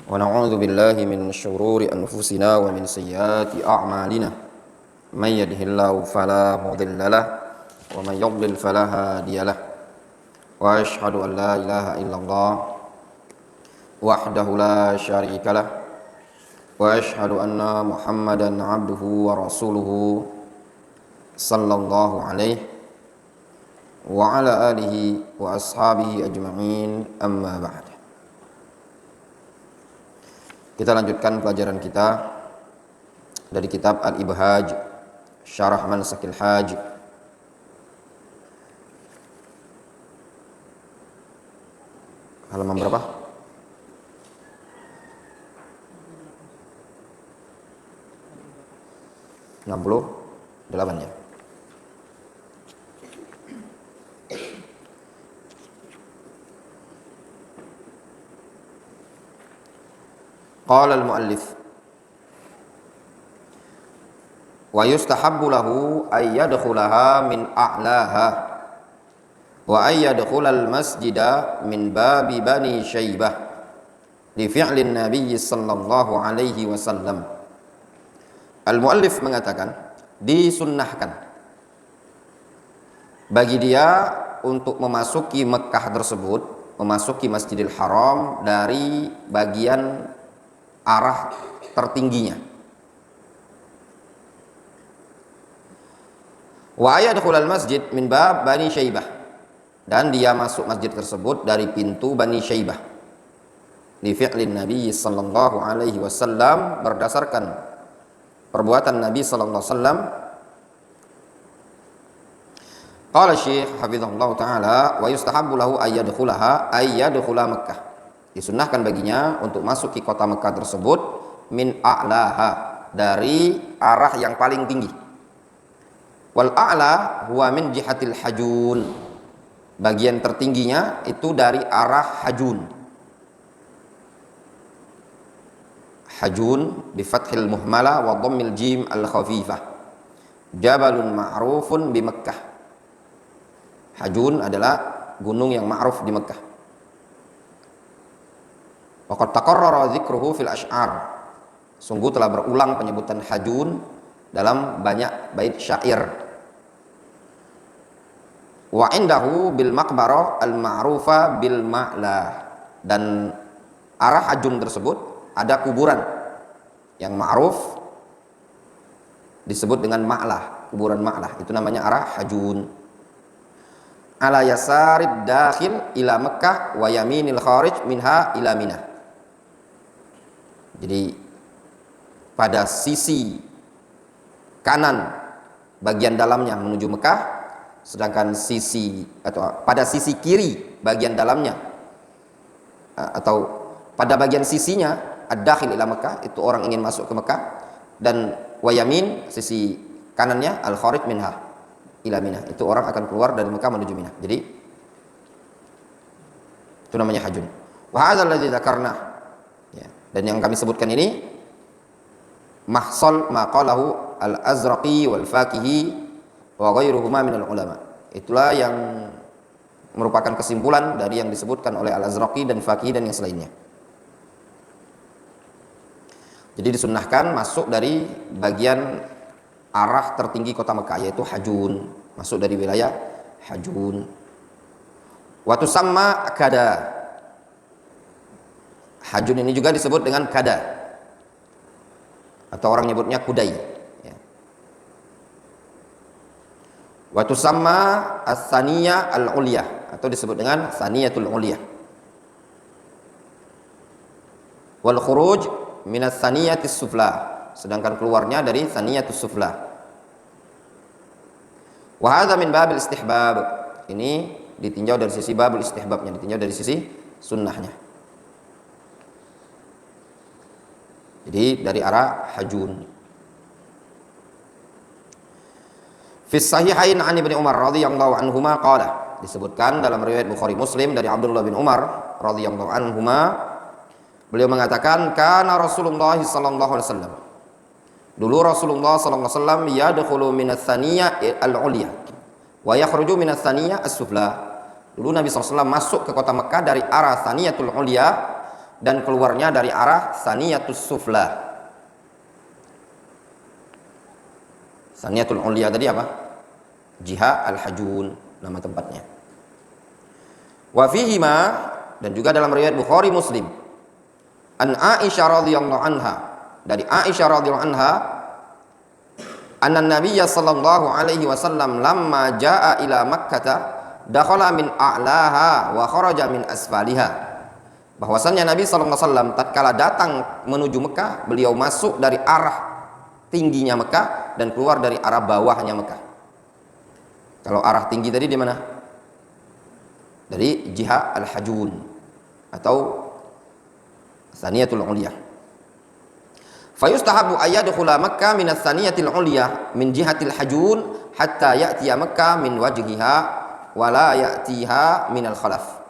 ونعوذ بالله من شرور أنفسنا ومن سيئات أعمالنا من يهده الله فلا مضل له ومن يضلل فلا هادي له وأشهد أن لا إله إلا الله وحده لا شريك له وأشهد أن محمدا عبده ورسوله صلى الله عليه وعلى آله وأصحابه أجمعين أما بعد. Kita lanjutkan pelajaran kita dari kitab Al-Ibhaj Syarah Mansakil Haj. Halaman berapa? 68 ya. Qala al-muallif wa yustahabbu lahu ay yadkhulaha min a'laha wa ay yadkhula al-masjida min babi bani Syaibah li fi'li Nabi sallallahu alaihi wasallam. Al-muallif mengatakan disunnahkan bagi dia untuk memasuki Mekkah tersebut, memasuki Masjidil Haram dari bagian arah tertingginya. Wa yadkhulul masjid min bab Bani Syaibah, dan dia masuk masjid tersebut dari pintu Bani Syaibah. Li fi'lin Nabi sallallahu alaihi wasallam, berdasarkan perbuatan Nabi sallallahu alaihi wasallam. Qala Syekh hafizahullah taala wa yustahabbu lahu ay yadkhula Makkah. Disunnahkan baginya untuk masuk ke kota Mekah tersebut min a'laha, dari arah yang paling tinggi. Wal a'la huwa min jihatil hajun, bagian tertingginya itu dari arah hajun. Hajun bi fathil muhmala wa dhammil jim al khafifah, jabalun ma'rufun bi Makkah. Hajun adalah gunung yang ma'ruf di Mekah. Waqad taqarrara dzikruhu fil asy'ar, sungguh telah berulang penyebutan hajun dalam banyak bait syair. Wa indahu bil maqbarah al ma'rufa bil ma'la, dan arah hajun tersebut ada kuburan yang ma'ruf disebut dengan ma'lah, kuburan ma'lah, itu namanya arah hajun. Ala yasarid dakhil ila Makkah wa yaminil kharij minha ila Mina. Jadi pada sisi kanan bagian dalamnya menuju Mekah, sedangkan pada sisi kiri bagian dalamnya, atau pada bagian sisinya ad-dakhil ila Mekah, itu orang ingin masuk ke Mekah, dan wayamin sisi kanannya al-kharij minha ila Mina, itu orang akan keluar dari Mekah menuju Mina. Jadi itu namanya hajun. Wa hadzal ladzi dzakarna, dan yang kami sebutkan ini mahsal maqalahu al-Azraqi wal Fakihi wa ghairuhuma minal ulama. Itulah yang merupakan kesimpulan dari yang disebutkan oleh al-Azraqi dan Fakihi dan yang selainnya. Jadi disunnahkan masuk dari bagian arah tertinggi kota Mekah, yaitu hajun, masuk dari wilayah hajun. Wa tusamma kada, hajun ini juga disebut dengan kada, atau orang nyebutnya kudai. Wa tusamma as-saniyah al-uliyah, atau disebut dengan saniyatul uliyah. Wal khuruj minas saniyatis sufla, sedangkan keluarnya dari saniyatus sufla. Wa hadza min babil istihbab, ini ditinjau dari sisi babul istihbabnya, ditinjau dari sisi sunnahnya. Jadi dari arah hajun. Fi sahihain an Ibnu Umar radhiyallahu anhuma qala, disebutkan dalam riwayat Bukhari Muslim dari Abdullah bin Umar radhiyallahu anhuma, beliau mengatakan kana Rasulullah sallallahu alaihi wasallam, dulu Rasulullah sallallahu alaihi wasallam yadkhulu minas saniyah al-ulya wa yakhruju minas saniyah as-sufla. Dulu Nabi SAW masuk ke kota Mekah dari arah Saniyatul Ulya dan keluarnya dari arah Saniyatus Sufla. Saniyatul Ulya tadi apa? Jiha Al-Hajun, nama tempatnya. Wa fihima, dan juga dalam riwayat Bukhari Muslim, an Aisyah radhiyallahu anha, dari Aisyah radhiyallahu anha, anna Nabiyya sallallahu alaihi wasallam lamma jaa ila Makkah dakhala min a'laha wa kharaja min asfaliha. Bahwasannya Nabi sallallahu alaihi wasallam tatkala datang menuju Mekah, beliau masuk dari arah tingginya Mekah dan keluar dari arah bawahnya Mekah. Kalau arah tinggi tadi di mana? Dari Jiha Al-Hajun atau Saniyatul Ulya. Fayustahabu ayyadkhula Makkah min as-Saniyatil Ulya min jihatil Hajun hatta ya'tiya Makkah min wajhiha wa la ya'tiha min al-khalaf.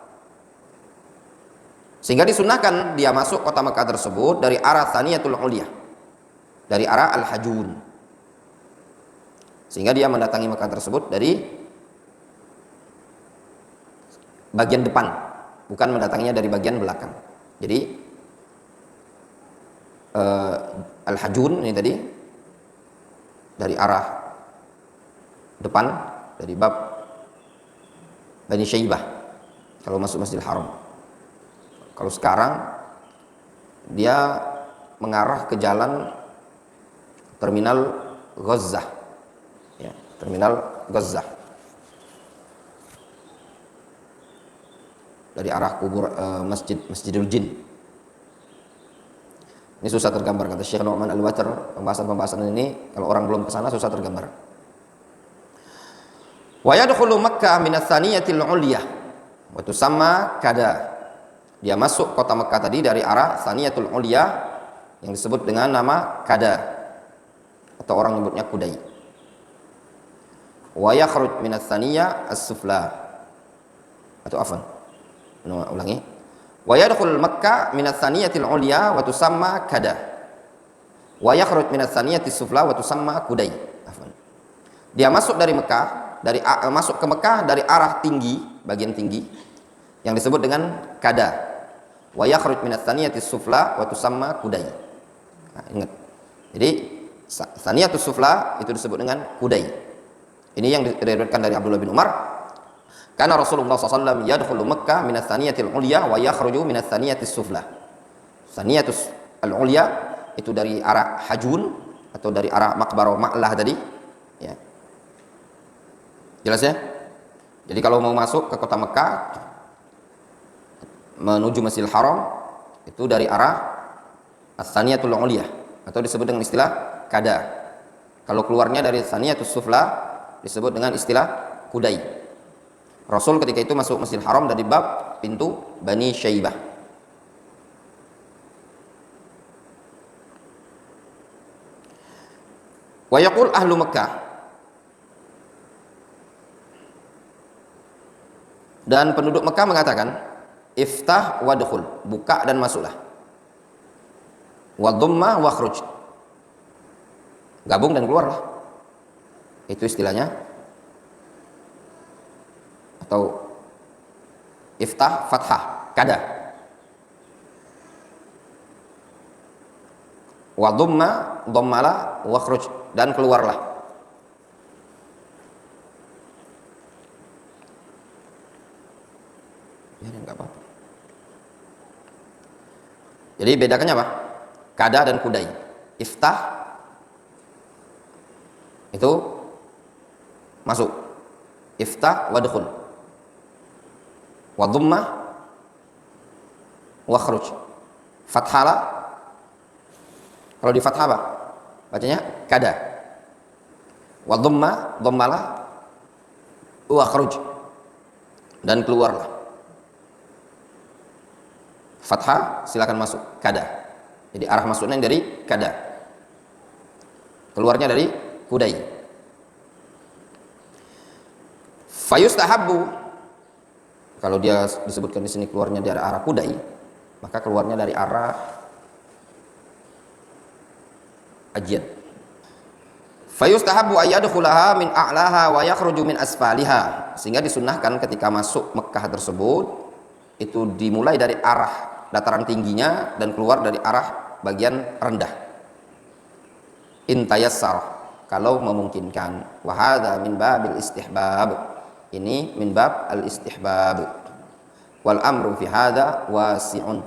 Sehingga disunahkan dia masuk kota Mekah tersebut dari arah Saniyatul Ulya, dari arah Al-Hajun, sehingga dia mendatangi Mekah tersebut dari bagian depan, bukan mendatanginya dari bagian belakang. Jadi Al-Hajun ini tadi dari arah depan, dari bab Bani Syaibah kalau masuk Masjidil Haram. Kalau sekarang dia mengarah ke jalan Terminal Gazzah, ya, Terminal Gazzah, dari arah kubur Masjidul Jin. Ini susah tergambar, kata Syekh Nu'man Al-Watar. Pembahasan ini kalau orang belum ke sana susah tergambar. Wa yadkhulu Makkah min ats-Tsaniyatil Ulyah wa tusamma kada. Dia masuk kota Mekah tadi dari arah Saniyatul Ulya yang disebut dengan nama Kada, atau orang menyebutnya Kudai. Wa yakhruj min ats-Tsaniyah as-Sufla, atau afwan, ulangi. Wa yadkhul Makkah min ats-Tsaniyatil Ulya wa tusamma Kada. Wa yakhruj min ats-Tsaniyatis Sufla wa tusamma Kudai. Afwan. Dia masuk dari Mekah, masuk ke Mekah dari arah tinggi, bagian tinggi yang disebut dengan Kada. Wa yakhruj min ats-Tsaniyatis Sufla wa tusamma Kudai. Nah, ingat. Jadi Tsaniyatus Sufla itu disebut dengan Kudai. Ini yang diriwayatkan dari Abdullah bin Umar. Karena Rasulullah SAW yadkhulu Makkah min ats-Tsaniyatil Ulya wa yakhruju min ats-Tsaniyatis Sufla. Tsaniyatus Al-Ulya itu dari arah Hajun atau dari arah Maqbarah Ma'lah tadi, ya. Jelas ya? Jadi kalau mau masuk ke kota Mekah menuju Masjidil Haram itu dari arah Ats-Tsaniyatul Ulya atau disebut dengan istilah Kada. Kalau keluarnya dari Tsaniyatus Sufla disebut dengan istilah Kudai. Rasul ketika itu masuk Masjidil Haram dari bab pintu Bani Syaibah. Wa yaqul ahlu Makkah, dan penduduk Mekah mengatakan, iftah wadkhul, buka dan masuklah. Wa dhamma wakhruj, gabung dan keluarlah. Itu istilahnya. Atau iftah fathah kada. Wa dhamma dhammala wakhruj, dan keluarlah. Ya, enggak apa-apa. Jadi bedakannya apa? Kada dan Kudai. Iftah itu masuk. Iftah wadkhul. Wa dhamma wakhruj. Fathala, kalau di fathah apa? Bacanya kada. Wa dhamma dhammala wakhruj, dan keluarlah. Fathah silakan masuk, kada. Jadi arah masuknya dari kada, keluarnya dari Kudai. Fayustahabbu, kalau dia disebutkan di sini keluarnya dari arah Kudai, maka keluarnya dari arah Ajian. Fayustahabbu ayyadkhulaha min a'laha wa yakhruju min asfaliha, sehingga disunnahkan ketika masuk Mekah tersebut itu dimulai dari arah dataran tingginya dan keluar dari arah bagian rendah. Intayassar, kalau memungkinkan. Wa hadza min babil istihbab, ini min bab al istihbab. Wal amru fi hadza wasi'un,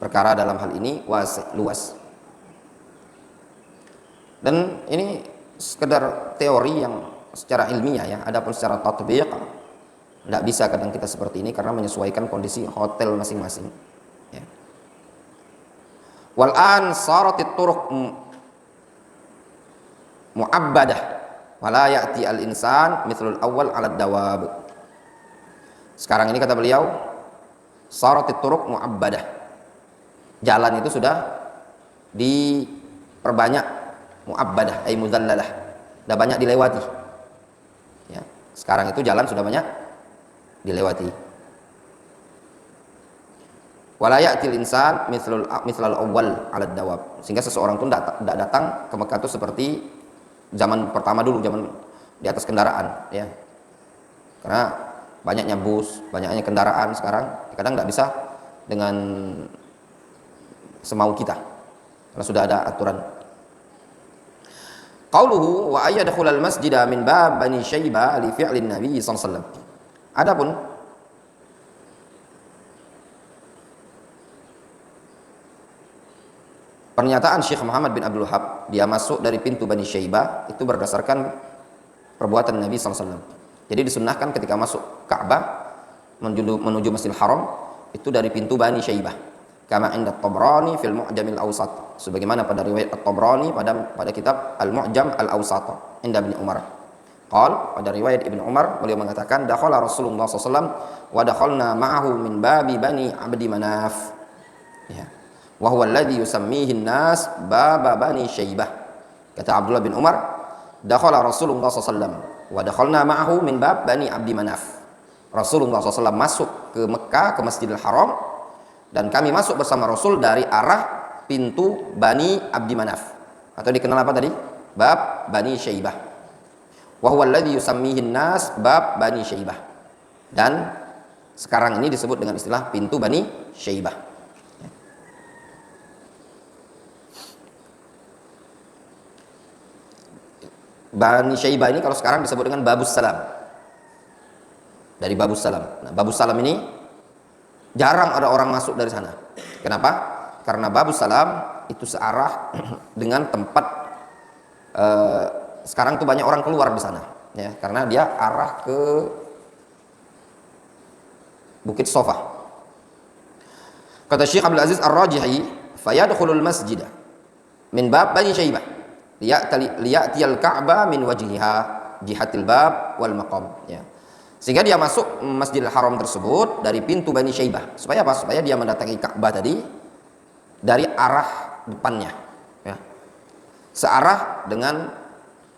perkara dalam hal ini luas. Dan ini sekedar teori yang secara ilmiah ya, adapun secara tatbiq tidak bisa kadang kita seperti ini karena menyesuaikan kondisi hotel masing-masing ya. Wal an saratit turuq mu'abbadah wala ya'ti al insan mithlul awal 'ala dawab. Sekarang ini kata beliau, saratit turuq mu'abbadah, jalan itu sudah diperbanyak, mu'abbadah ay mudzallalah, sudah banyak dilewati ya. Sekarang itu jalan sudah banyak dilewati. Wala ya'til insan mithlul awal 'ala dawab, sehingga seseorang pun tidak datang ke Mekah itu seperti zaman pertama dulu, zaman di atas kendaraan ya. Karena banyaknya bus, banyaknya kendaraan sekarang, kadang tidak bisa dengan semau kita karena sudah ada aturan. Qauluhu wa ayyadkhulal masjida min bab Bani Syaibah li fi'lin Nabi sallallahu alaihi wasallam. Adapun pernyataan Syekh Muhammad bin Abdul Wahhab, dia masuk dari pintu Bani Syaibah, itu berdasarkan perbuatan Nabi sallallahu alaihi wasallam. Jadi disunnahkan ketika masuk Ka'bah menuju Masjidil Haram itu dari pintu Bani Syaibah. Kama inda Tabrani fil Mu'jamil Awsat, sebagaimana pada riwayat At-Tabrani pada kitab Al-Mu'jam Al-Awsat inda Ibnu Umar. Pada riwayat Ibnu Umar beliau mengatakan dakhala Rasulullah sallallahu alaihi wasallam wa dakhalna ma'ahu min babi Bani Abdi Manaf. Ya. Wa huwa alladhi yusammihi an-nas baba Bani Syaibah. Kata Abdullah bin Umar, dakhala Rasulullah sallallahu alaihi wasallam wa dakhalna ma'ahu min bab Bani Abdi Manaf. Rasulullah SAW masuk ke Mekah, ke Masjidil Haram, dan kami masuk bersama Rasul dari arah pintu Bani Abdi Manaf, atau dikenal apa tadi? Bab Bani Syaibah. Wa huwa alladhi yusammihi an-nas bab Bani Syaibah. Dan sekarang ini disebut dengan istilah pintu Bani Syaibah. Bani Syaibah ini kalau sekarang disebut dengan Babus Salam, dari Babus Salam. Nah, Babus Salam ini jarang ada orang masuk dari sana. Kenapa? Karena Babus Salam itu searah dengan tempat sekarang tuh banyak orang keluar di sana ya, karena dia arah ke Bukit Sofa. Kata Syekh Abdul Aziz Ar-Rajihi, fayadkhulul masjidah min bab Bani Syaibah liya'tiyal Ka'bah min wajhiha jihatil bab wal maqam ya. Sehingga dia masuk Masjidil Haram tersebut dari pintu Bani Syaibah. Supaya apa? Supaya dia mendatangi Ka'bah tadi dari arah depannya ya. Searah dengan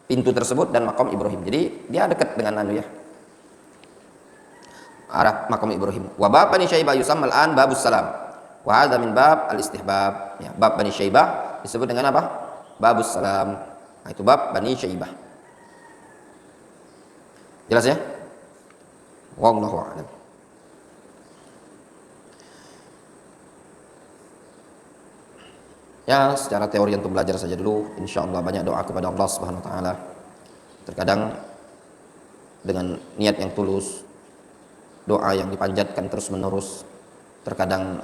pintu tersebut dan maqam Ibrahim. Jadi dia dekat dengan ya, arah maqam Ibrahim. Wa bab Bani Syaibah yusammal an Babus Salam. Wa hadza min bab al-istihbab ya. Bab Bani Syaibah disebut dengan apa? Babus Salam. Nah, itu bab Bani Syaibah. Jelas ya? Wallahu a'lam. Ya, secara teori untuk belajar saja dulu. Insyaallah banyak doa kepada Allah Subhanahu wa taala. Terkadang dengan niat yang tulus, doa yang dipanjatkan terus-menerus, terkadang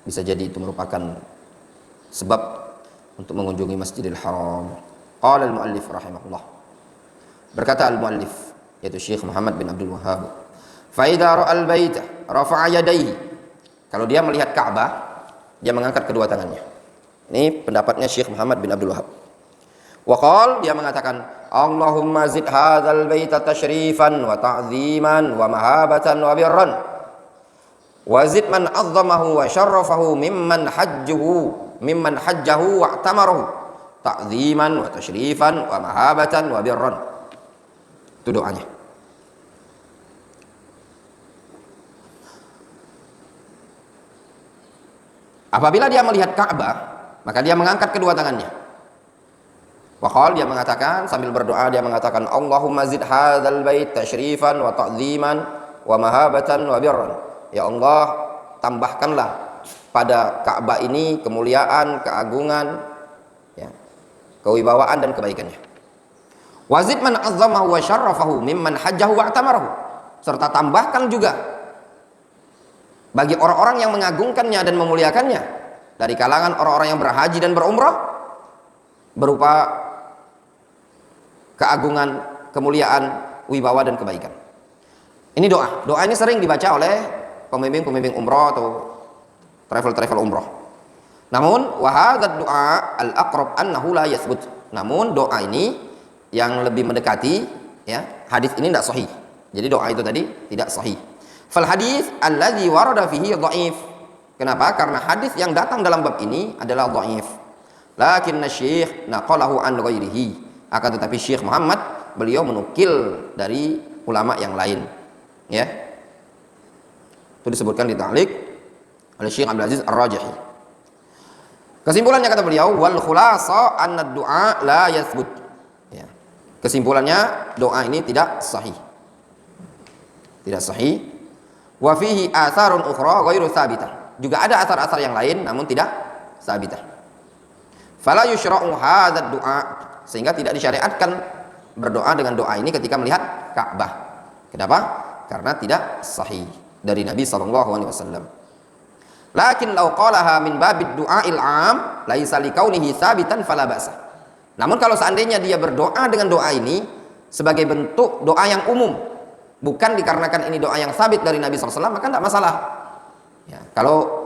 bisa jadi itu merupakan sebab untuk mengunjungi Masjidil Haram. Qala al-muallif rahimahullah. Berkata al-muallif, yaitu Syekh Muhammad bin Abdul Wahhab, fa idza ra'al baita rafa'a yadayhi. Kalau dia melihat Ka'bah, dia mengangkat kedua tangannya. Ini pendapatnya Syekh Muhammad bin Abdul Wahhab. Wa qala, dia mengatakan, Allahumma zid hadzal baita tasyrifan wa ta'ziman wa mahabatan wa birran. Wa zid man 'azzamahu wa syarrafahu mimman hajjahu wa tamarahu ta'ziman wa tashrifan wa mahabatan wa birran. Itu doanya. Apabila dia melihat Ka'bah, maka dia mengangkat kedua tangannya. Waqal, dia mengatakan sambil berdoa, dia mengatakan Allahumma zid hadzal bait tashrifan wa ta'ziman wa mahabatan wa birran. Ya Allah, tambahkanlah pada Ka'bah ini kemuliaan, keagungan, ya, kewibawaan dan kebaikannya. Wazid man azzamahu wa syarrafahu mimman hajjahu wa atamarahu. Serta tambahkan juga bagi orang-orang yang mengagungkannya dan memuliakannya dari kalangan orang-orang yang berhaji dan berumrah berupa keagungan, kemuliaan, wibawa dan kebaikan. Ini doa. Doa ini sering dibaca oleh pembimbing-pembimbing umrah atau travel umrah. Namun wahadzal doa al-aqrab annahu la yathbut. Namun doa ini yang lebih mendekati, ya, hadis ini tidak sahih. Jadi doa itu tadi tidak sahih. Fal hadis alladzi warada fihi dhaif. Kenapa? Karena hadis yang datang dalam bab ini adalah dhaif. Lakinna syekh naqalahu an ghairihi. Akan tetapi Syekh Muhammad, beliau menukil dari ulama yang lain, ya. Itu disebutkan di ta'liq oleh Syekh Abdul Aziz Ar-Rajihi. Kesimpulannya kata beliau, wal khulasa anna du'a la yathbut. Ya. Kesimpulannya doa ini tidak sahih. Tidak sahih. Wa fihi atharun ukhra ghairu thabitah. Juga ada asar-asar yang lain namun tidak sabitah. Fala yushra'u hadzal du'a, sehingga tidak disyariatkan berdoa dengan doa ini ketika melihat Ka'bah. Kenapa? Karena tidak sahih dari Nabi SAW. Lakin law qalaha min babid du'ail 'am laisa likaunihi tsabitan fala ba'sa. Namun kalau seandainya dia berdoa dengan doa ini sebagai bentuk doa yang umum, bukan dikarenakan ini doa yang sabit dari Nabi SAW, maka tidak masalah. Ya, kalau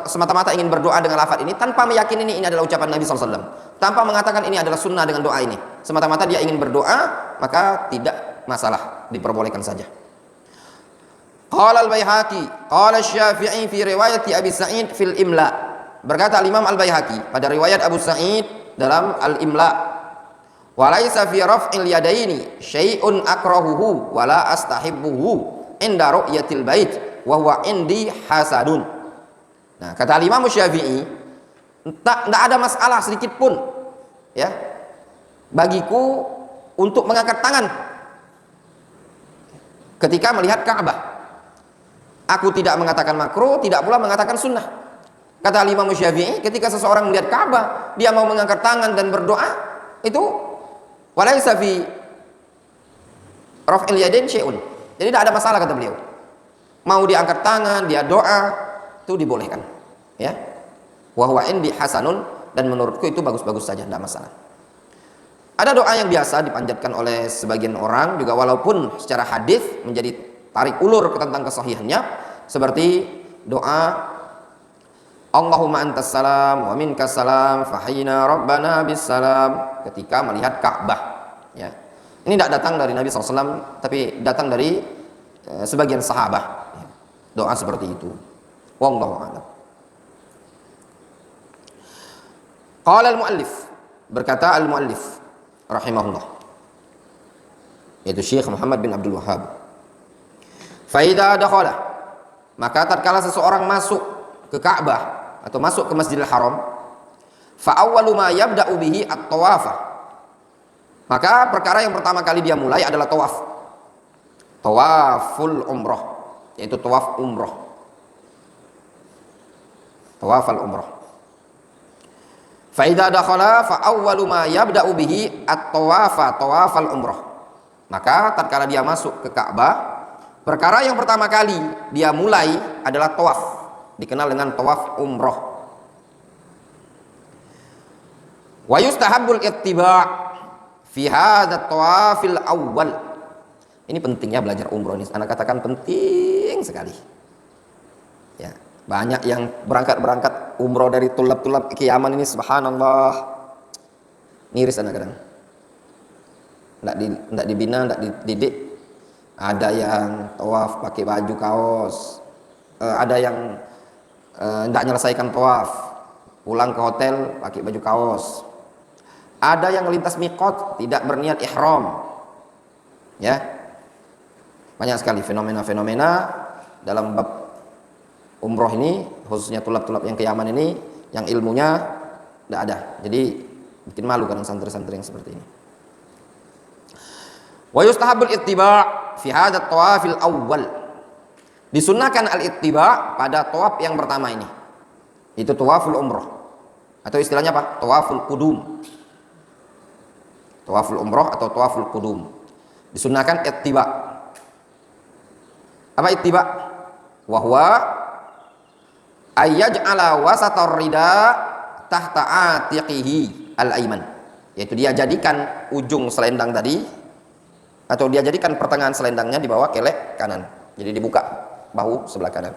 semata-mata ingin berdoa dengan lafaz ini tanpa meyakini ini adalah ucapan Nabi SAW, tanpa mengatakan ini adalah sunnah dengan doa ini, semata-mata dia ingin berdoa, maka tidak masalah, diperbolehkan saja. Qala al-Baihaqi qala Syafi'i fi riwayat Abi Sa'id fil Imla. Berkata Imam Al-Baihaqi pada riwayat Abu Sa'id dalam Al-Imla, wa laisa fi raf'il yadaini syai'un akrahuhu wa la astahibbuhu inda ru'yatil bait wa huwa indi hasadun. Nah, kata Imam Syafi'i, tidak ada masalah sedikit pun, ya, bagiku untuk mengangkat tangan ketika melihat Ka'bah. Aku tidak mengatakan makruh, tidak pula mengatakan sunnah. Kata Imam Syafi'i, ketika seseorang melihat Ka'bah, dia mau mengangkat tangan dan berdoa, itu walaysa fi raf'il yadain syai'un. Jadi tidak ada masalah kata beliau. Mau diangkat tangan, dia doa, itu dibolehkan, ya. Wa huwa indi hasanun, dan menurutku itu bagus-bagus saja, tidak masalah. Ada doa yang biasa dipanjatkan oleh sebagian orang juga, walaupun secara hadis menjadi tarik ulur tentang kesahihannya, seperti doa Allahumma antas salam wa minkas salam fahina rabbana bis salam ketika melihat Ka'bah, ya. Ini tidak datang dari Nabi SAW, tapi datang dari sebagian sahabat, ya. Doa seperti itu. Wallahu a'lam. Qala al-muallif, berkata al-muallif rahimahullah, yaitu Syekh Muhammad bin Abdul Wahhab, fa idza dakhala, maka tatkala seseorang masuk ke Ka'bah atau masuk ke Masjidil Haram, fa awwalu ma yabda'u bihi at-tawafah, maka perkara yang pertama kali dia mulai adalah tawaf. Tawaful umrah, yaitu tawaf umrah. Tawaf al-umrah. Fa idza dakhala fa awwalu ma yabda'u bihi at-tawafa tawaf al-umrah. Maka tatkala dia masuk ke Ka'bah, perkara yang pertama kali dia mulai adalah tawaf, dikenal dengan tawaf umrah. Wa yustahabbul ittiba' fi hadza tawafil awwal. Ini pentingnya belajar umrah ini. Anak katakan penting sekali. Ya. Banyak yang berangkat umroh dari tulap-tulap ke Yaman ini, subhanallah, miris kadang-kadang. Tidak dibina, tidak dididik. Ada yang tawaf pakai baju kaos, ada yang tidak menyelesaikan tawaf, pulang ke hotel pakai baju kaos. Ada yang lintas miqat tidak berniat ihram, ya. Banyak sekali fenomena-fenomena dalam bab umroh ini, khususnya tulap-tulap yang ke Yaman ini, yang ilmunya tidak ada. Jadi bikin malu kadang santri-santri yang seperti ini. Wa yustahabul ittiba' fi hadha tawafil awwal. Disunnahkan al-ittiba pada tawaf yang pertama ini. Itu tawaful umroh. Atau istilahnya apa? Tawaful qudum. Tawaful umroh atau tawaful qudum. Disunnahkan ittiba. Apa ittiba? Wa huwa ayyaj'ala wasatar rida tahta atiqihi al-aiman. Yaitu dia jadikan ujung selendang tadi, atau dia jadikan pertengahan selendangnya di bawah kelek kanan. Jadi dibuka bahu sebelah kanan.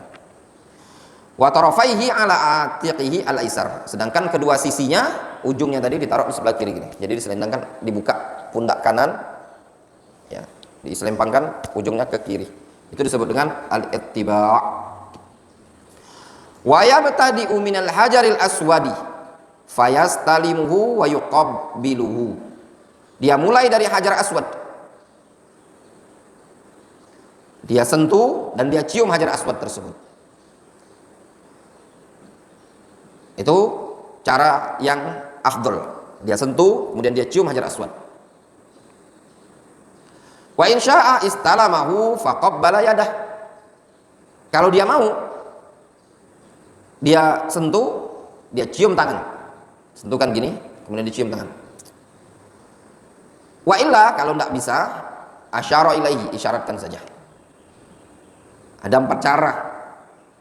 Wa tarafaihi ala atiqihi al-aisar. Sedangkan kedua sisinya, ujungnya tadi ditaruh di sebelah kiri gini. Jadi diselendangkan, dibuka pundak kanan, ya, diselempangkan ujungnya ke kiri. Itu disebut dengan al-ittiba'. Wa yabtadi'u minal hajaril aswadi fayastalimuhu wa yuqabbiluhu. Dia mulai dari hajar aswad. Dia sentuh dan dia cium hajar aswad tersebut. Itu cara yang afdal. Dia sentuh, kemudian dia cium hajar aswad. Wa in syaa istalamahu faqabbala yadah. Kalau dia mau, dia sentuh, dia cium tangan. Sentuhkan gini, kemudian dicium tangan. Wa illa, kalau tidak bisa, asyara ilaihi, isyaratkan saja. Ada 4 cara.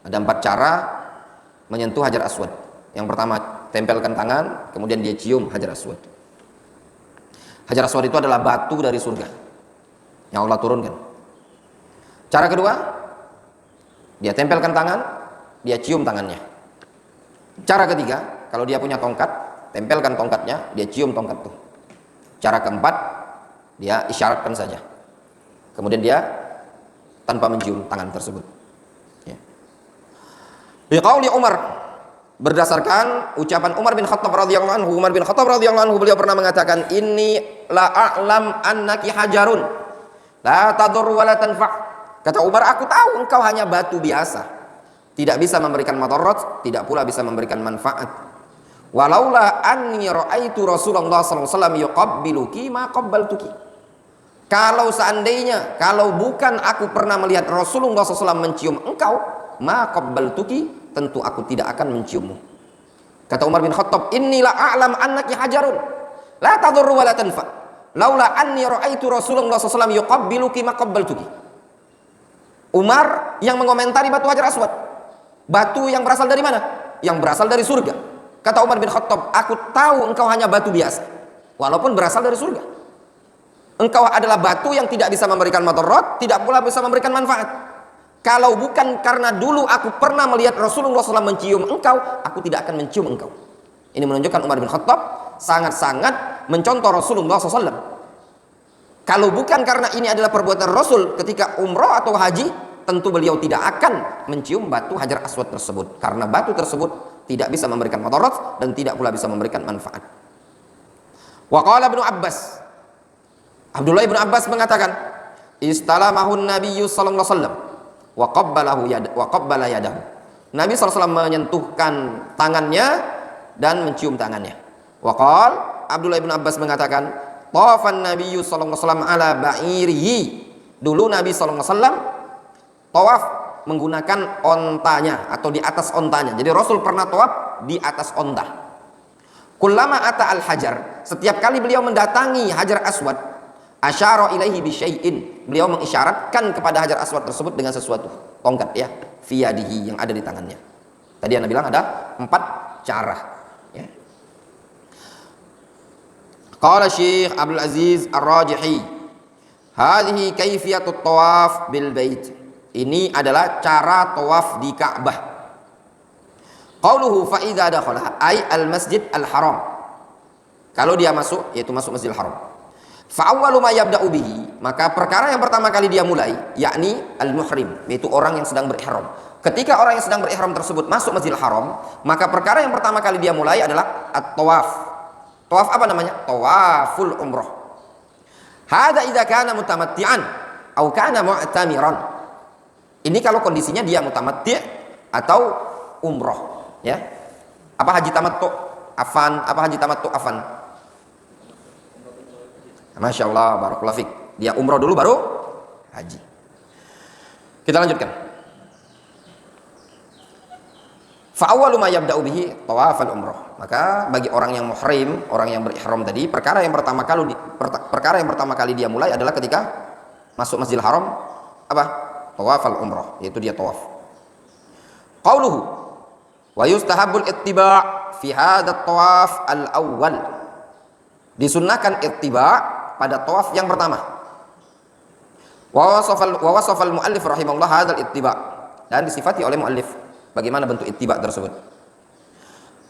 Ada 4 cara menyentuh hajar aswad. Yang pertama, tempelkan tangan, kemudian dia cium hajar aswad. Hajar aswad itu adalah batu dari surga yang Allah turunkan. Cara kedua, dia tempelkan tangan, dia cium tangannya. Cara ketiga, kalau dia punya tongkat, tempelkan tongkatnya, dia cium tongkat itu. Cara keempat, dia isyaratkan saja. Kemudian dia tanpa mencium tangan tersebut. Ya. Biqauli Umar, berdasarkan ucapan Umar bin Khattab radhiyallahu anhu. Umar bin Khattab radhiyallahu anhu, beliau pernah mengatakan, "Inni la a'lam annaki hajarun la tadur wa la tanfa'." Kata Umar, aku tahu engkau hanya batu biasa, tidak bisa memberikan madarat, tidak pula bisa memberikan manfaat. Walaula anni ra'aitu Rasulullah sallallahu alaihi wasallam yuqabbiluki ma qabbaltuki. Kalau seandainya, kalau bukan aku pernah melihat Rasulullah SAW mencium engkau, ma qabbaltuki, tentu aku tidak akan menciummu. Kata Umar bin Khattab, inni la a'lam annaki hajarun la tadurru wa la tanfa. Laula anni ra'aitu Rasulullah SAW yuqabbiluki ma qabbaltuki. Umar yang mengomentari batu hajar aswad. Batu yang berasal dari mana? Yang berasal dari surga. Kata Umar bin Khattab, aku tahu engkau hanya batu biasa, walaupun berasal dari surga. Engkau adalah batu yang tidak bisa memberikan madarat, tidak pula bisa memberikan manfaat. Kalau bukan karena dulu aku pernah melihat Rasulullah SAW mencium engkau, aku tidak akan mencium engkau. Ini menunjukkan Umar bin Khattab sangat-sangat mencontoh Rasulullah SAW. Kalau bukan karena ini adalah perbuatan Rasul ketika umroh atau haji, tentu beliau tidak akan mencium batu hajar aswad tersebut. Karena batu tersebut tidak bisa memberikan madarat dan tidak pula bisa memberikan manfaat. Wa qala Ibnu Abbas, Abdullah ibn Abbas mengatakan, istalamahun nabiyyu sallallahu alaihi wasallam wa qabbala yadahu. Nabi SAW menyentuhkan tangannya dan mencium tangannya. Wa qala, Abdullah ibn Abbas mengatakan, tawafan nabiyyu sallallahu alaihi wasallam ala ba'irihi. Dulu Nabi SAW tawaf menggunakan ontanya atau di atas ontanya. Jadi Rasul pernah tawaf di atas onta. Kullama ata al-hajar, setiap kali beliau mendatangi hajar aswad, asyara ilaihi bisyai'in, beliau mengisyaratkan kepada hajar aswad tersebut dengan sesuatu, tongkat ya, fiyadihi, yang ada di tangannya. Tadi Anda bilang ada 4 cara ya. Qala Syekh Abdul Aziz Ar-Rajihi, hadhihi kaifiyatut tawaf bil bait. Ini adalah cara tawaf di Ka'bah. Qauluhu fa idza dakhala ay al masjid al haram. Kalau dia masuk, yaitu masuk Masjidil Haram. Fa'awwalu ma yabda'u bihi, maka perkara yang pertama kali dia mulai, yakni al-muhrim, yaitu orang yang sedang berihram. Ketika orang yang sedang berihram tersebut masuk Masjidil Haram, maka perkara yang pertama kali dia mulai adalah at-tawaf. Tawaf apa namanya? Tawaful umrah. Hadza idza kana mutamatti'an atau kana mu'tamiran. Ini kalau kondisinya dia mutamatti' atau umrah, ya. Apa haji tamattu? Afan, apa haji tamattu afan? Masya Allah, barakallahu fik. Dia umroh dulu baru haji. Kita lanjutkan. Fa awwalu ma yabda'u bihi tawaful umrah. Maka bagi orang yang muhrim, orang yang berihram tadi, perkara yang pertama kali dia mulai adalah ketika masuk Masjidil Haram apa? Tawaful umrah, yaitu dia tawaf. Qauluhu wa yustahabbul ittiba' fi hadzal tawaf al-awwal. Disunnahkan ittiba' pada tawaf yang pertama. Wa wasafal muallif rahimahullah hadzal ittiba', dan disifati oleh muallif bagaimana bentuk ittiba' tersebut.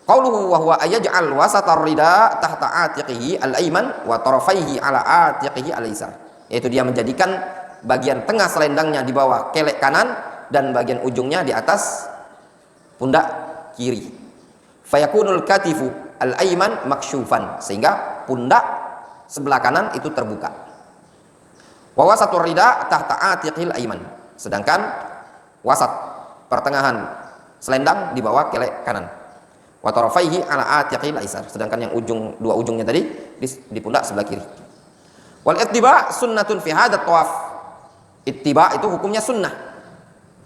Qauluhu wa huwa ayaj'al wasatar rida tahta atiqihi al-ayman wa tarafaihi ala atiqihi al-aysar. Yaitu dia menjadikan bagian tengah selendangnya di bawah kelek kanan dan bagian ujungnya di atas pundak kiri. Fayakunul katifu al-ayman maksyufan, sehingga pundak sebelah kanan itu terbuka. Wa wasatur rida tahta atiqil ayman, sedangkan wasat pertengahan selendang di bawah kelek kanan. Wa tarafaihi ala atiqil aysar, sedangkan yang dua ujungnya tadi di pundak sebelah kiri. Wal ittiba' sunnatun fi hadzal tawaf. Ittiba' itu hukumnya sunnah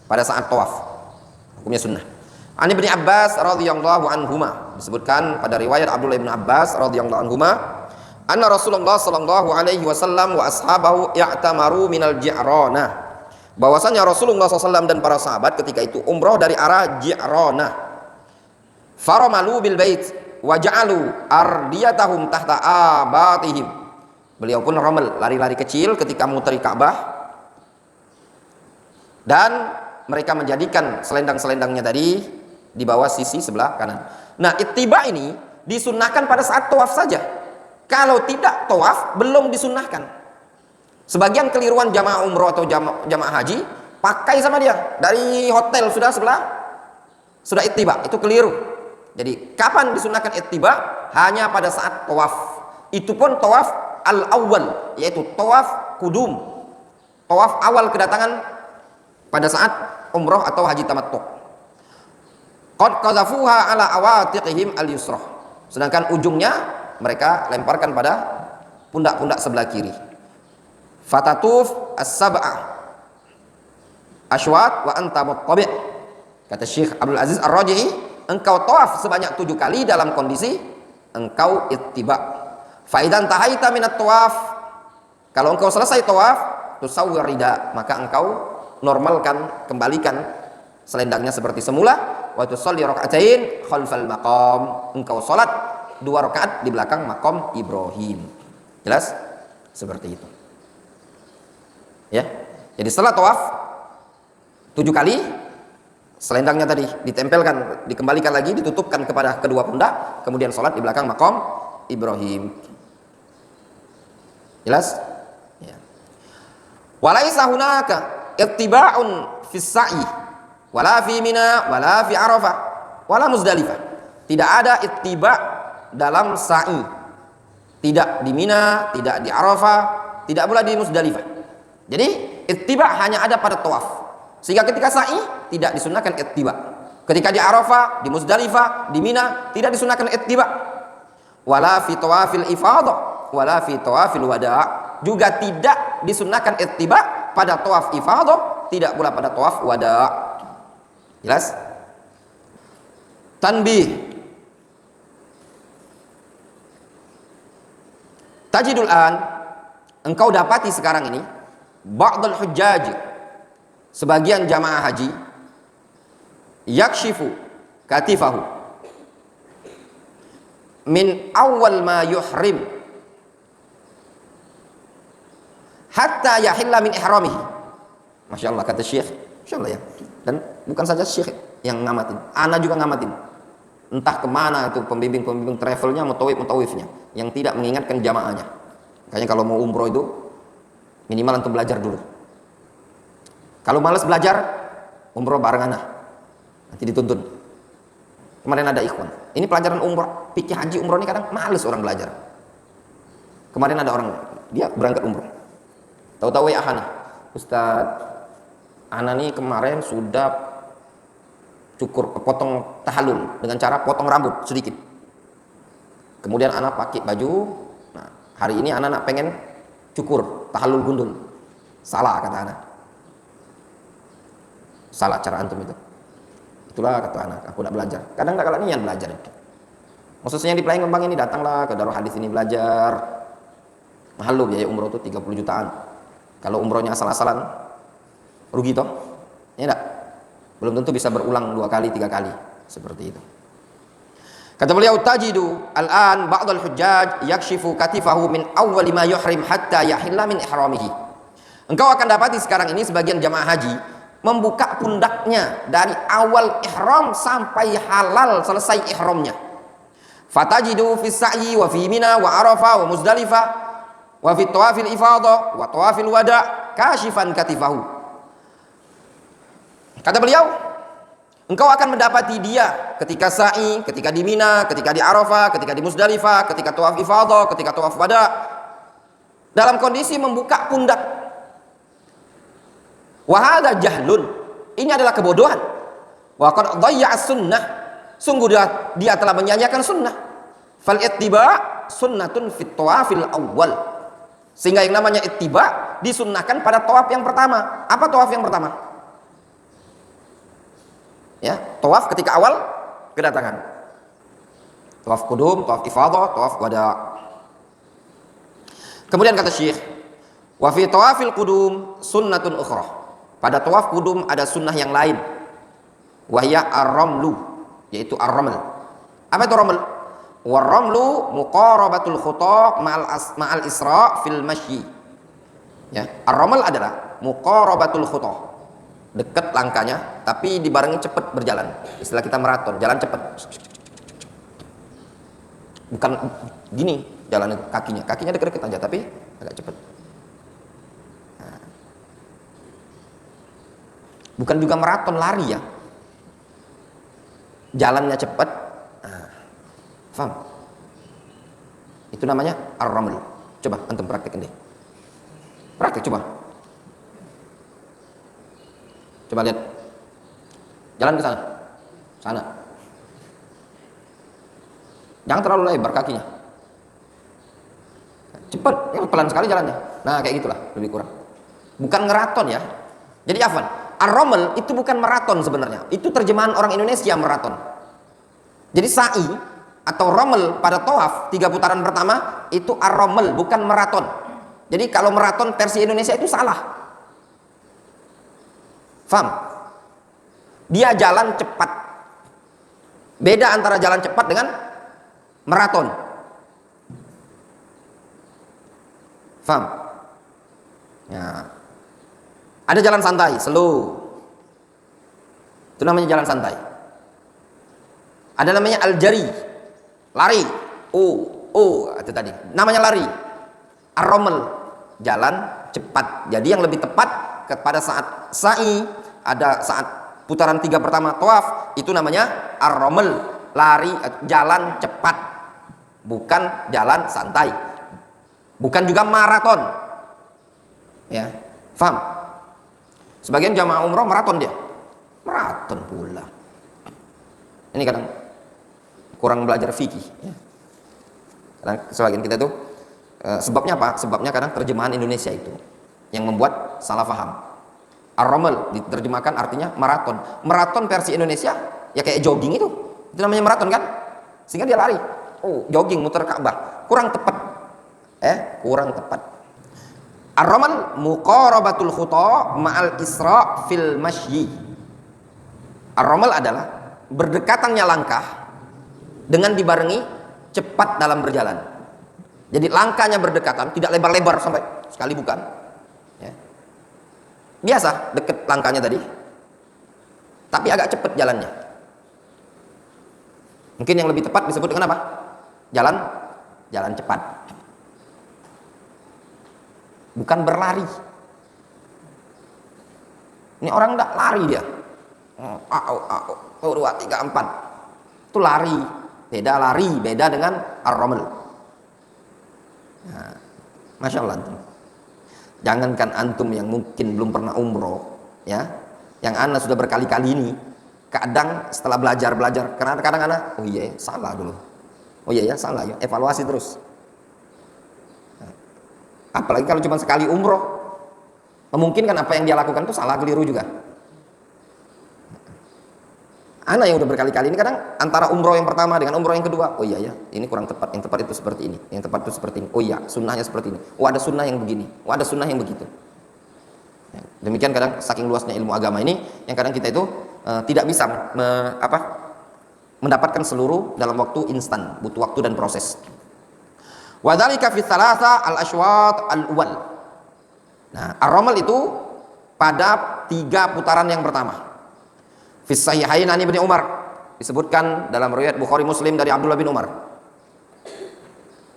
pada saat tawaf. Hukumnya sunnah. An Ibnu Abbas radhiyallahu anhuma, disebutkan pada riwayat Abdullah bin Abbas radhiyallahu anhuma, anna Rasulullah sallallahu alaihi wasallam wa ashabahu i'tamaru minal Ji'rana. Bahwasanya Rasulullah SAW dan para sahabat ketika itu umroh dari arah Ji'rana. Faramalu bil bait wa ja'alu ardiyatahum tahta abatihim. Beliau pun ramel, lari-lari kecil ketika mengitari Ka'bah, dan mereka menjadikan selendang-selendangnya tadi di bawah sisi sebelah kanan. Nah, ittiba ini disunnahkan pada saat tawaf saja. Kalau tidak tawaf belum disunnahkan. Sebagian keliruan jamaah umroh atau jamaah haji pakai sama dia dari hotel sudah ittiba, itu keliru. Jadi kapan disunnahkan ittiba? Hanya pada saat tawaf. Itu pun tawaf al-awwal, yaitu tawaf kudum, tawaf awal kedatangan pada saat umroh atau haji tamattu. Qad qadhafuha ala awatiqihim al-yusrah, sedangkan ujungnya mereka lemparkan pada pundak-pundak sebelah kiri. Fatatuf as-sab'a ashwat wa anta muttabi'. Kata Syekh Abdul Aziz Ar-Raji'i, engkau tawaf sebanyak 7 kali dalam kondisi engkau ittiba'. Fa idzan tahaita minat tawaf, kalau engkau selesai tawaf, tusawwir rida, maka engkau normalkan, kembalikan selendangnya seperti semula. Wa tusalli raka'atain khalfal maqam, engkau salat 2 rakaat di belakang maqam Ibrahim. Jelas? Seperti itu. Ya. Jadi setelah tawaf 7 kali, selendangnya tadi ditempelkan, dikembalikan lagi, ditutupkan kepada kedua pundak, kemudian salat di belakang maqam Ibrahim. Jelas? Ya. Walaisa hunaka ittiba'un fis sa'i wala fi Mina wala fi Arafah wala Muzdalifah. Tidak ada ittiba' dalam sa'i, tidak di Mina, tidak di Arafah, tidak pula di Muzdalifah. Jadi ittiba' hanya ada pada tawaf. Sehingga ketika sa'i tidak disunnahkan ittiba'. Ketika di Arafah, di Muzdalifah, di Mina tidak disunnahkan ittiba'. Wala fi tawafil ifadah wala fi tawafil wada', juga tidak disunnahkan ittiba' pada tawaf ifadah, tidak pula pada tawaf wada'. Jelas? Tanbih. Tajidul an, engkau dapati sekarang ini ba'dul hujjaj, sebagian jamaah haji, yakshifu katifahu min awal ma yuhrim hatta yahilla min ihramihi. Masya Allah, kata Syekh, Masya Allah ya. Dan bukan saja Syekh yang ngamatin, ana juga ngamatin. Entah kemana itu pembimbing-pembimbing travelnya, mutawifnya yang tidak mengingatkan jamaahnya. Makanya kalau mau umroh itu minimal untuk belajar dulu. Kalau malas belajar, umroh bareng anak, nanti dituntun. Kemarin ada ikhwan, ini pelajaran umroh, fikih haji umroh ini kadang malas orang belajar. Kemarin ada orang, dia berangkat umroh, tahu-tahu ya Ana, Ustaz, Ana nih kemarin sudah potong tahallul dengan cara potong rambut sedikit. Kemudian Ana pakai baju, nah hari ini Ana pengen cukur tahallul gundul. Salah, kata Ana. Salah cara antum itu Itulah kata anak, aku nak belajar. Kadang nggak niat belajar itu. Maksudnya yang di Palembang ini datanglah ke Darul Hadis ini belajar. Mahal loh biaya umroh tuh 30 jutaan. Kalau umrohnya asal-asalan rugi toh? Ya enggak? Belum tentu bisa berulang 2 kali, 3 kali seperti itu. Kata beliau, tajidu al-an ba'd al-hujjaj yakshifu katifahu min awwal ma yuhrim hatta yahilla min ihramihi. Engkau akan dapati sekarang ini sebagian jamaah haji membuka pundaknya dari awal ihram sampai halal selesai ihramnya. Fatajidu fi sa'yi wa fi Mina wa Arafah wa Muzdalifah wa fi tawafil ifadah wa tawafil wada kashifan katifahu. Kata beliau, engkau akan mendapati dia ketika sa'i, ketika di Mina, ketika di Arafah, ketika di Muzdalifah, ketika tawaf ifadah, ketika tawaf wada, dalam kondisi membuka pundak. Wa hadza jahlun. Ini adalah kebodohan. Wa qad dhayya'a sunnah. Sungguh dia telah menyanyiakan sunnah. Fal ittiba' sunnatun fit tawafil awwal. Sehingga yang namanya ittiba' disunnahkan pada tawaf yang pertama. Apa tawaf yang pertama? Ya, tawaf ketika awal kedatangan. Tawaf qudum, tawaf ifadah, tawaf wada. Kemudian kata Syekh, wa fi tawafil qudum sunnatun ukhra. Pada tawaf qudum ada sunnah yang lain. Wahya ar-ramlu, yaitu ar-raml. Apa itu raml? War-ramlu muqarabatul khuta ma'al isra fil masyi. Ya, ar-raml adalah muqarabatul khuta. Dekat langkahnya tapi dibarengi cepat berjalan. Istilah kita maraton, jalan cepat. Bukan gini jalan kakinya dekat-dekat aja tapi agak cepat. Bukan juga maraton lari ya, jalannya cepat. Paham? Itu namanya ar-raml. Coba antum praktekin deh, praktek coba lihat, jalan ke sana, jangan terlalu lebar kakinya, cepat, pelan sekali jalannya. Nah kayak gitulah lebih kurang, bukan ngeraton ya. Jadi afwan, ar-raml itu bukan maraton sebenarnya, itu terjemahan orang Indonesia maraton. Jadi sa'i atau raml pada tawaf 3 putaran pertama itu ar-raml, bukan maraton. Jadi kalau maraton versi Indonesia itu salah. Faham? Dia jalan cepat. Beda antara jalan cepat dengan maraton. Faham? Ya. Ada jalan santai, slow. Itu namanya jalan santai. Ada namanya al-jari, lari. Itu tadi. Namanya lari. Ar-raml, jalan cepat. Jadi yang lebih tepat pada saat sa'i, ada saat putaran 3 pertama tawaf, itu namanya ar-raml, lari, jalan cepat. Bukan jalan santai. Bukan juga maraton. Ya, paham? Sebagian jamaah umroh maraton dia. Maraton pula. Ini kadang kurang belajar fikih ya. Kadang sebagian kita tuh sebabnya apa? Sebabnya kadang terjemahan Indonesia itu yang membuat salah paham. Ar-raml diterjemahkan artinya maraton. Maraton versi Indonesia ya kayak jogging itu. Itu namanya maraton kan? Sehingga dia lari. Oh, jogging muter Ka'bah. Kurang tepat. Kurang tepat. Ar-raml muqarabatul khuta ma'al isra fil masyi. Ar-raml adalah berdekatannya langkah dengan dibarengi cepat dalam berjalan. Jadi langkahnya berdekatan, tidak lebar-lebar sampai sekali bukan. Ya. Biasa deket langkahnya tadi, tapi agak cepat jalannya. Mungkin yang lebih tepat disebut dengan apa? Jalan cepat. Bukan berlari. Ini orang enggak lari dia. 1, 2, 3, 4. Itu lari. Beda dengan ar-raml. Nah, Masya Allah. Jangankan antum yang mungkin belum pernah umroh, ya, yang ana sudah berkali-kali ini, kadang setelah belajar, karena kadang ana, oh iya salah dulu, oh iya ya salah ya, evaluasi terus. Apalagi kalau cuma sekali umroh, memungkinkan apa yang dia lakukan itu salah, keliru juga. Ana yang udah berkali-kali ini kadang antara umroh yang pertama dengan umroh yang kedua, oh iya ya, ini kurang tepat, yang tepat itu seperti ini, yang tepat itu seperti ini. Oh iya, sunnahnya seperti ini. Oh ada sunnah yang begini, oh ada sunnah yang begitu. Ya, demikian kadang saking luasnya ilmu agama ini, yang kadang kita itu tidak bisa mendapatkan seluruh dalam waktu instan, butuh waktu dan proses. Wa dzalika fi tsalatsa al-asywat al-awwal. Nah, ar-ramal itu pada 3 putaran yang pertama. Fi sahihain an Ibnu Umar, disebutkan dalam riwayat Bukhari Muslim dari Abdullah bin Umar.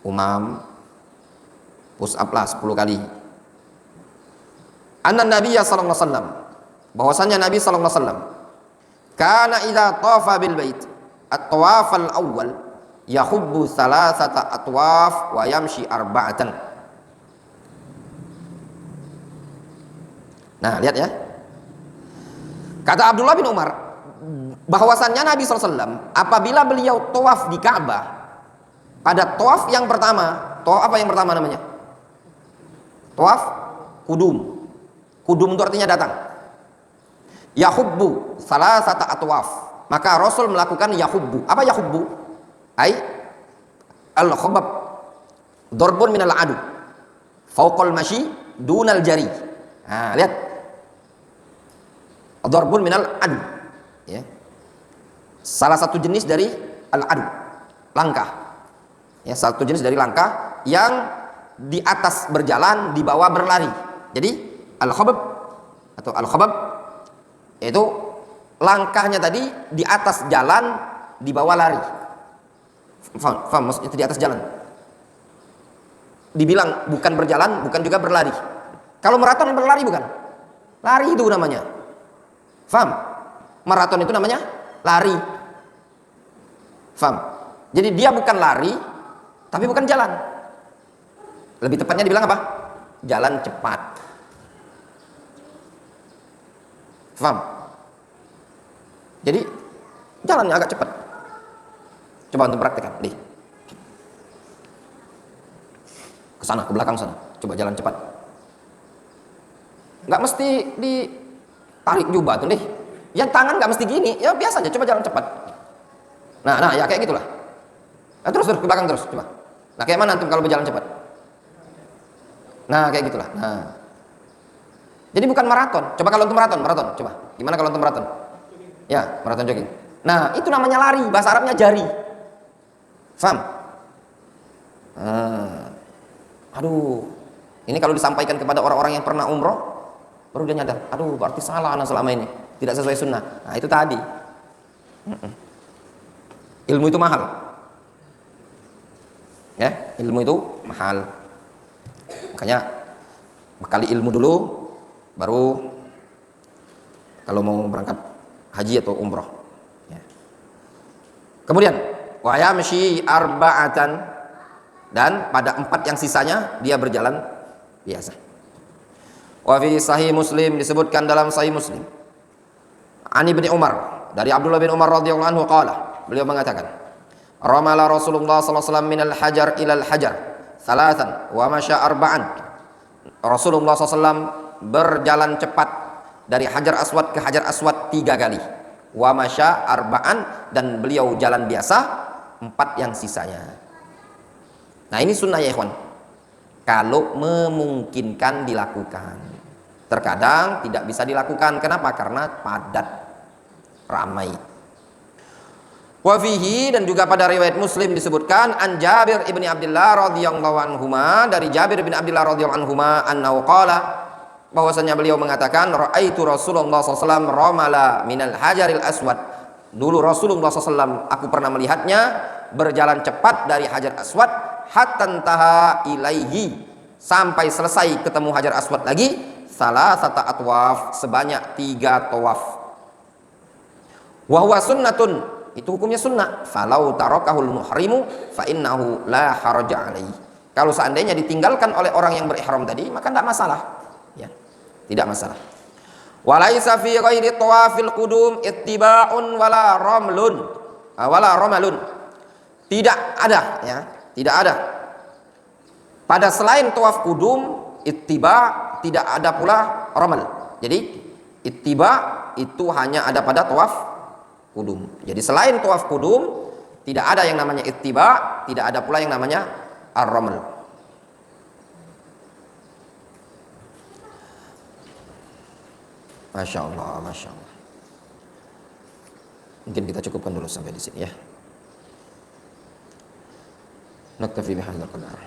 Umam push up lah 10 kali. Anna Nabiyya sallallahu alaihi wasallam, bahwasanya Nabi sallallahu alaihi wasallam kana idza tafa bil bait at-tawaf al-awwal yahubbu thalathata atwaf wa yamshi arba'atan. Nah, lihat ya. Kata Abdullah bin Umar, bahwasannya Nabi SAW apabila beliau tawaf di Ka'bah, pada tawaf yang pertama, tawaf apa yang pertama namanya? Tawaf kudum. Kudum itu artinya datang. Yahubbu salasata atwaf. Maka Rasul melakukan yahubbu. Apa yahubbu? Ai al-khabab darbun minal adu fauqal mashi dunal jari. Nah, lihat. Darbun minal adu, ya. Salah satu jenis dari al-adu, langkah. Ya, satu jenis dari langkah yang di atas berjalan, di bawah berlari. Jadi al-khabab atau al-khabab itu langkahnya tadi di atas jalan, di bawah lari. Faham maksudnya di atas jalan. Dibilang bukan berjalan, bukan juga berlari. Kalau maraton berlari bukan? Lari itu namanya. Faham? Maraton itu namanya lari. Faham? Jadi dia bukan lari, tapi bukan jalan. Lebih tepatnya dibilang apa? Jalan cepat. Faham? Jadi jalannya agak cepat. Coba untuk praktekkan, deh. Ke sana, ke belakang sana. Coba jalan cepat. Nggak mesti ditarik jubah tuh deh. Yang tangan nggak mesti gini, ya biasa aja. Coba jalan cepat. Nah, ya kayak gitulah. Nah, terus ke belakang terus, coba. Nah, kayak mana antum kalau berjalan cepat? Nah, kayak gitulah. Nah, jadi bukan maraton. Coba kalau untuk maraton, coba. Gimana kalau untuk maraton? Ya, maraton jogging. Nah, itu namanya lari. Bahasa Arabnya jari. Faham? Aduh, ini kalau disampaikan kepada orang-orang yang pernah umroh, baru dia nyadar, aduh berarti salah anak selama ini, tidak sesuai sunnah. Nah itu tadi, ilmu itu mahal, ya, ilmu itu mahal. Makanya bekali ilmu dulu, baru kalau mau berangkat haji atau umroh. Ya. Kemudian wa yamshi arba'atan, dan pada 4 yang sisanya dia berjalan biasa. Wa fi sahih Muslim, disebutkan dalam sahih Muslim, Ani bin Umar, dari Abdullah bin Umar radhiyallahu anhu qala, beliau mengatakan, ramala Rasulullah sallallahu alaihi wasallam minal hajar ilal hajar salatan wa masya arba'an. Rasulullah SAW berjalan cepat dari hajar aswad ke hajar aswad 3 kali. Wa masya arba'an, dan beliau jalan biasa 4 yang sisanya. Nah ini sunnah ya ikhwan, kalau memungkinkan dilakukan. Terkadang tidak bisa dilakukan. Kenapa? Karena padat, ramai. Wa fihi, dan juga pada riwayat Muslim disebutkan, an Jabir ibni Abdullah radhiyallahu anhuma, dari Jabir bin Abdullah radhiyallahu anhuma, annahu qala, bahwasanya beliau mengatakan, raaitu Rasulullah SAW ramala minal hajaril aswad. Dulu Rasulullah SAW, aku pernah melihatnya berjalan cepat dari hajar aswad hatta taha ilaihi, sampai selesai ketemu hajar aswad lagi, salasata atwaf, sebanyak 3 tawaf. Wa huwa sunnatun, itu hukumnya sunnah. Falau tarakahul muhrimu fa innahu la haraja alaihi. Kalau seandainya ditinggalkan oleh orang yang berihram tadi, maka tidak masalah. Ya, tidak masalah. Walaisa fi ghairi tawafil qudum ittiba'un wala ramlun wala ramalun. Tidak ada, ya, tidak ada pada selain tawaf kudum ittiba, tidak ada pula ramal. Jadi ittiba itu hanya ada pada tawaf kudum. Jadi selain tawaf kudum, tidak ada yang namanya ittiba, tidak ada pula yang namanya ar-raml. Masya Allah, Masya Allah. Mungkin kita cukupkan dulu sampai di sini ya. Naktafi bihadzal qadar.